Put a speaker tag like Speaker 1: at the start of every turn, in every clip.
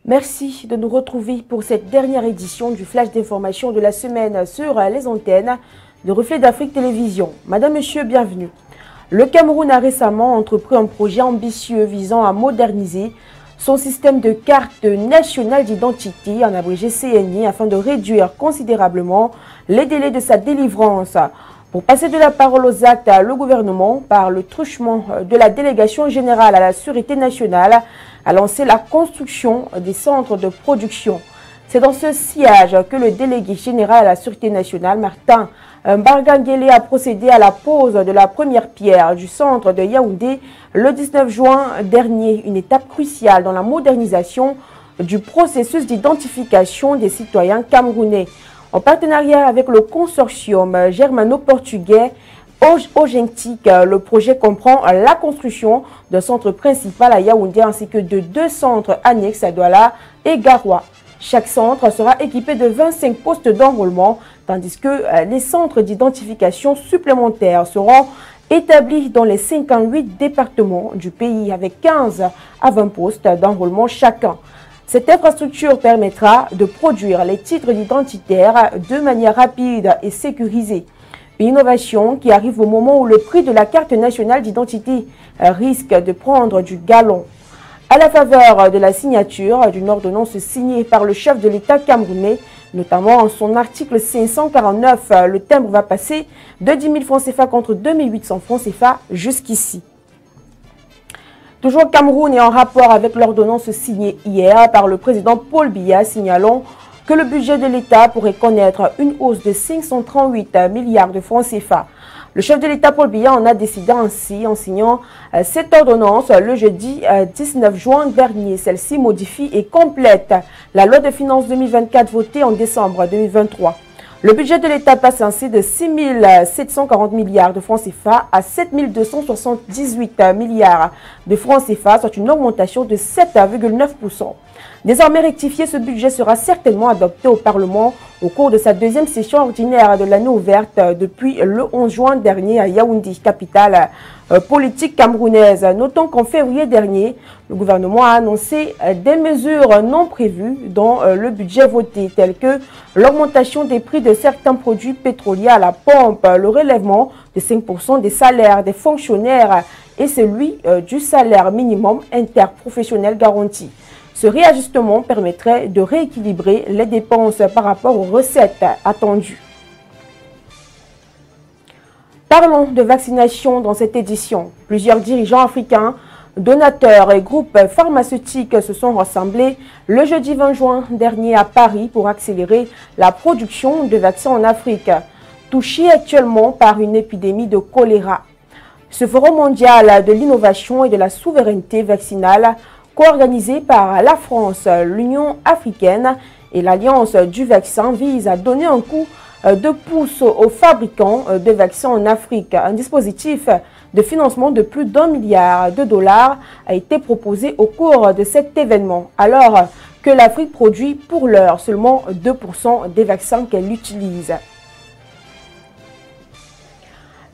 Speaker 1: Merci de nous retrouver pour cette dernière édition du flash d'information de la semaine sur les antennes de Reflet d'Afrique Télévision. Madame, Monsieur, bienvenue. Le Cameroun a récemment entrepris un projet ambitieux visant à moderniser son système de carte nationale d'identité, en abrégé CNI, afin de réduire considérablement les délais de sa délivrance. Pour passer de la parole aux actes, le gouvernement, par le truchement de la délégation générale à la sûreté nationale, a lancé la construction des centres de production. C'est dans ce sillage que le délégué général à la sûreté nationale, Martin Mbargangele, a procédé à la pose de la première pierre du centre de Yaoundé le 19 juin dernier, une étape cruciale dans la modernisation du processus d'identification des citoyens camerounais. En partenariat avec le consortium germano-portugais Ogentic, le projet comprend la construction d'un centre principal à Yaoundé ainsi que de 2 centres annexes à Douala et Garoua. Chaque centre sera équipé de 25 postes d'enrôlement, tandis que les centres d'identification supplémentaires seront établis dans les 58 départements du pays avec 15 à 20 postes d'enrôlement chacun. Cette infrastructure permettra de produire les titres d'identitaire de manière rapide et sécurisée. Une innovation qui arrive au moment où le prix de la carte nationale d'identité risque de prendre du galon. À la faveur de la signature d'une ordonnance signée par le chef de l'État camerounais, notamment en son article 549, le timbre va passer de 10 000 francs CFA contre 2 800 francs CFA jusqu'ici. Toujours au Cameroun et en rapport avec l'ordonnance signée hier par le président Paul Biya, signalons que le budget de l'État pourrait connaître une hausse de 538 milliards de francs CFA. Le chef de l'État Paul Biya en a décidé ainsi en signant cette ordonnance le jeudi 19 juin dernier. Celle-ci modifie et complète la loi de finances 2024 votée en décembre 2023. Le budget de l'État passe ainsi de 6 740 milliards de francs CFA à 7 278 milliards de francs CFA, soit une augmentation de 7,9%. Désormais rectifié, ce budget sera certainement adopté au Parlement au cours de sa deuxième session ordinaire de l'année ouverte depuis le 11 juin dernier à Yaoundé, capitale politique camerounaise. Notons qu'en février dernier, le gouvernement a annoncé des mesures non prévues dans le budget voté, telles que l'augmentation des prix de certains produits pétroliers à la pompe, le relèvement de 5% des salaires des fonctionnaires et celui du salaire minimum interprofessionnel garanti. Ce réajustement permettrait de rééquilibrer les dépenses par rapport aux recettes attendues. Parlons de vaccination dans cette édition. Plusieurs dirigeants africains, donateurs et groupes pharmaceutiques se sont rassemblés le jeudi 20 juin dernier à Paris pour accélérer la production de vaccins en Afrique, touchée actuellement par une épidémie de choléra. Ce forum mondial de l'innovation et de la souveraineté vaccinale, co-organisé par la France, l'Union africaine et l'Alliance du vaccin, vise à donner un coup de pouce aux fabricants de vaccins en Afrique. Un dispositif de financement de plus d'1 milliard de dollars a été proposé au cours de cet événement, alors que l'Afrique produit pour l'heure seulement 2% des vaccins qu'elle utilise.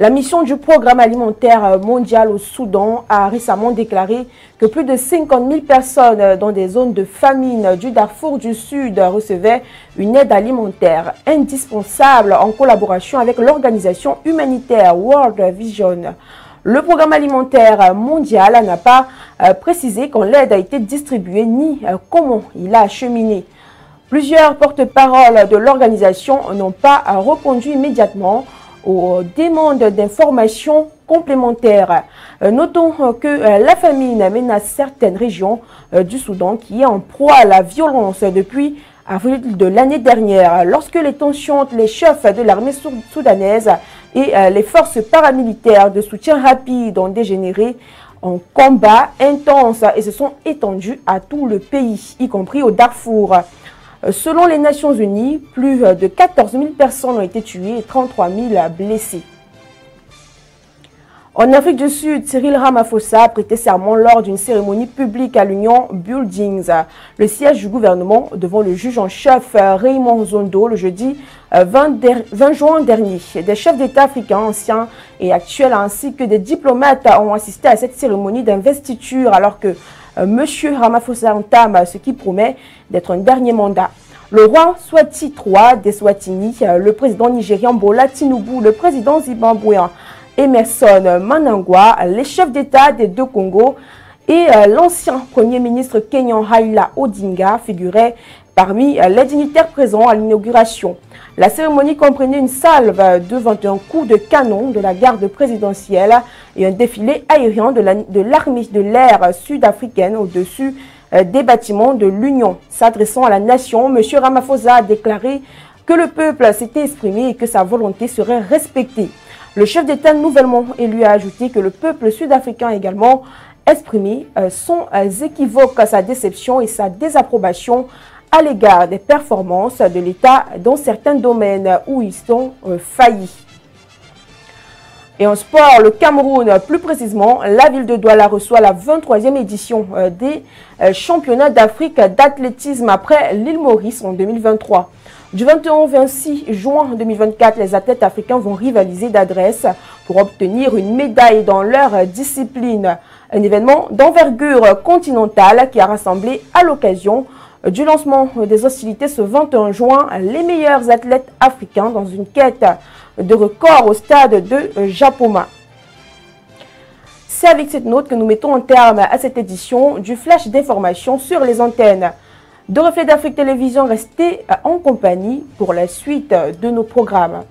Speaker 1: La mission du Programme alimentaire mondial au Soudan a récemment déclaré que plus de 50 000 personnes dans des zones de famine du Darfour du Sud recevaient une aide alimentaire indispensable en collaboration avec l'organisation humanitaire World Vision. Le Programme alimentaire mondial n'a pas précisé quand l'aide a été distribuée ni comment il a acheminé. Plusieurs porte-paroles de l'organisation n'ont pas répondu immédiatement aux demandes d'informations complémentaires. Notons que la famine menace certaines régions du Soudan qui est en proie à la violence depuis avril de l'année dernière, lorsque les tensions entre les chefs de l'armée soudanaise et les forces paramilitaires de soutien rapide ont dégénéré en combats intenses et se sont étendus à tout le pays, y compris au Darfour. Selon les Nations Unies, plus de 14 000 personnes ont été tuées et 33 000 blessées. En Afrique du Sud, Cyril Ramaphosa a prêté serment lors d'une cérémonie publique à l'Union Buildings, le siège du gouvernement, devant le juge en chef Raymond Zondo le jeudi 20 juin dernier. Des chefs d'État africains anciens et actuels ainsi que des diplomates ont assisté à cette cérémonie d'investiture alors que M. Ramaphosa entame ce qui promet d'être un dernier mandat. Le roi Swati III d'Eswatini, le président nigérian Bola Tinubu, le président zimbabwéen Emerson Mnangagwa, les chefs d'État des deux Congos et l'ancien premier ministre kenyan Raila Odinga figuraient parmi les dignitaires présents à l'inauguration. La cérémonie comprenait une salve de 21 coups de canon de la garde présidentielle et un défilé aérien de l'armée de l'air sud-africaine au-dessus des bâtiments de l'Union. S'adressant à la nation, M. Ramaphosa a déclaré que le peuple s'était exprimé et que sa volonté serait respectée. Le chef d'État nouvellement élu a ajouté que le peuple sud-africain a également exprimé sans équivoque sa déception et sa désapprobation à l'égard des performances de l'État dans certains domaines où ils sont faillis. Et en sport, le Cameroun, plus précisément, la ville de Douala reçoit la 23e édition des championnats d'Afrique d'athlétisme après l'île Maurice en 2023. Du 21 au 26 juin 2024, les athlètes africains vont rivaliser d'adresse pour obtenir une médaille dans leur discipline. Un événement d'envergure continentale qui a rassemblé à l'occasion du lancement des hostilités ce 21 juin les meilleurs athlètes africains dans une quête de record au stade de Japoma. C'est avec cette note que nous mettons un terme à cette édition du flash d'information sur les antennes de Reflet d'Afrique Télévision. Restez en compagnie pour la suite de nos programmes.